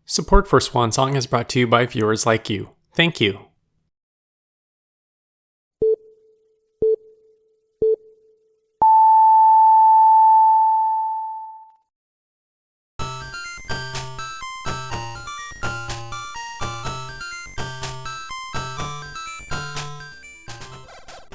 Support for Swan Song is brought to you by viewers like you. Thank you.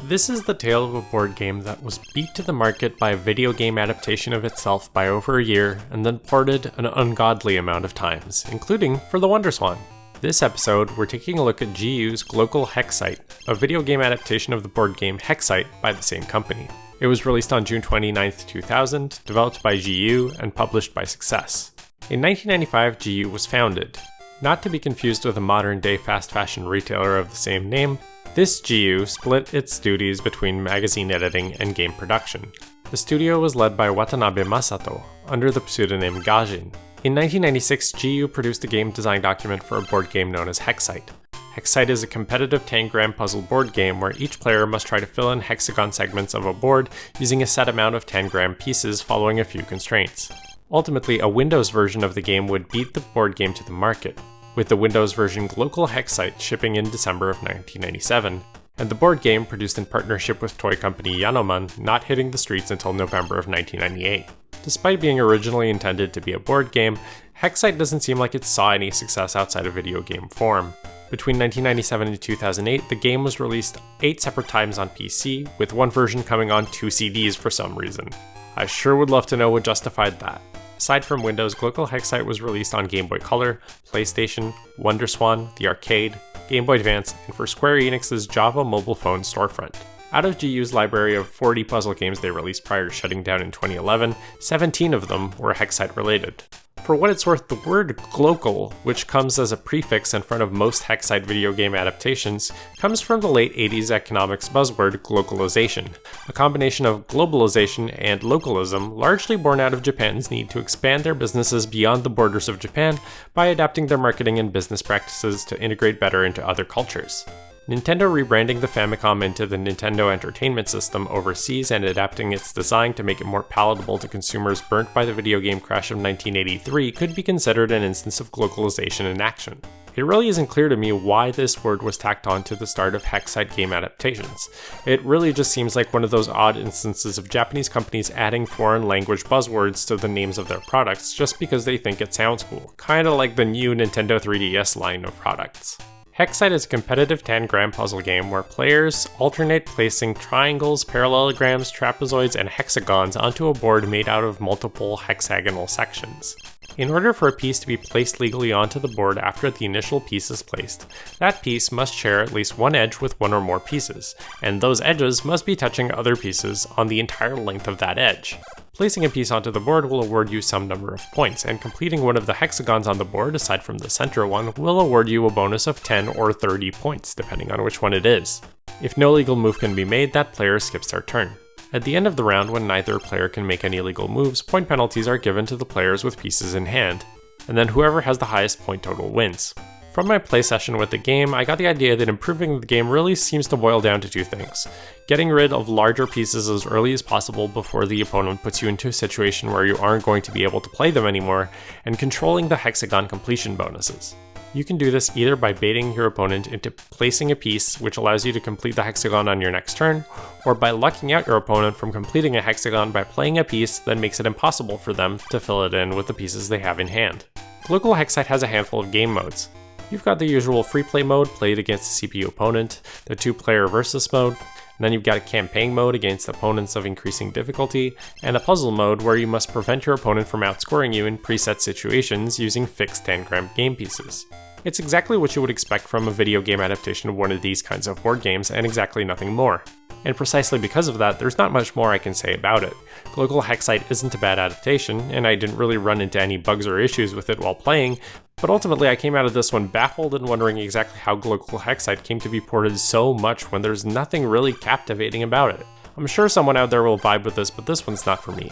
This is the tale of a board game that was beat to the market by a video game adaptation of itself by over a year and then ported an ungodly amount of times, including for the WonderSwan. This episode, we're taking a look at GU's Glocal Hexcite, a video game adaptation of the board game Hexcite by the same company. It was released on June 29, 2000, developed by GU and published by Success. In 1995, GU was founded. Not to be confused with a modern-day fast fashion retailer of the same name, this GU split its duties between magazine editing and game production. The studio was led by Watanabe Masato, under the pseudonym Gajin. In 1996, GU produced a game design document for a board game known as Hexcite. Hexcite is a competitive tangram puzzle board game where each player must try to fill in hexagon segments of a board using a set amount of tangram pieces following a few constraints. Ultimately, a Windows version of the game would beat the board game to the market, with the Windows version Glocal Hexcite shipping in December of 1997, and the board game, produced in partnership with toy company Yanoman, not hitting the streets until November of 1998. Despite being originally intended to be a board game, Hexcite doesn't seem like it saw any success outside of video game form. Between 1997 and 2008, the game was released 8 separate times on PC, with one version coming on 2 CDs for some reason. I sure would love to know what justified that. Aside from Windows, Glocal Hexcite was released on Game Boy Color, PlayStation, WonderSwan, the arcade, Game Boy Advance, and for Square Enix's Java mobile phone storefront. Out of GU's library of 40 puzzle games they released prior to shutting down in 2011, 17 of them were Hexcite related. For what it's worth, the word glocal, which comes as a prefix in front of most Hexcite video game adaptations, comes from the late 80s economics buzzword glocalization, a combination of globalization and localism largely born out of Japan's need to expand their businesses beyond the borders of Japan by adapting their marketing and business practices to integrate better into other cultures. Nintendo rebranding the Famicom into the Nintendo Entertainment System overseas and adapting its design to make it more palatable to consumers burnt by the video game crash of 1983 could be considered an instance of glocalization in action. It really isn't clear to me why this word was tacked on to the start of Hexcite game adaptations. It really just seems like one of those odd instances of Japanese companies adding foreign language buzzwords to the names of their products just because they think it sounds cool, kinda like the new Nintendo 3DS line of products. Hexcite is a competitive tangram puzzle game where players alternate placing triangles, parallelograms, trapezoids, and hexagons onto a board made out of multiple hexagonal sections. In order for a piece to be placed legally onto the board after the initial piece is placed, that piece must share at least one edge with one or more pieces, and those edges must be touching other pieces on the entire length of that edge. Placing a piece onto the board will award you some number of points, and completing one of the hexagons on the board, aside from the center one, will award you a bonus of 10 or 30 points, depending on which one it is. If no legal move can be made, that player skips their turn. At the end of the round, when neither player can make any legal moves, point penalties are given to the players with pieces in hand, and then whoever has the highest point total wins. From my play session with the game, I got the idea that improving the game really seems to boil down to 2 things. Getting rid of larger pieces as early as possible before the opponent puts you into a situation where you aren't going to be able to play them anymore, and controlling the hexagon completion bonuses. You can do this either by baiting your opponent into placing a piece which allows you to complete the hexagon on your next turn, or by lucking out your opponent from completing a hexagon by playing a piece that makes it impossible for them to fill it in with the pieces they have in hand. Glocal Hexcite has a handful of game modes. You've got the usual free play mode played against a CPU opponent, the 2-player versus mode, and then you've got a campaign mode against opponents of increasing difficulty, and a puzzle mode where you must prevent your opponent from outscoring you in preset situations using fixed tangram game pieces. It's exactly what you would expect from a video game adaptation of one of these kinds of board games, and exactly nothing more. And precisely because of that, there's not much more I can say about it. Glocal Hexcite isn't a bad adaptation, and I didn't really run into any bugs or issues with it while playing, but ultimately I came out of this one baffled and wondering exactly how Glocal Hexcite came to be ported so much when there's nothing really captivating about it. I'm sure someone out there will vibe with this, but this one's not for me.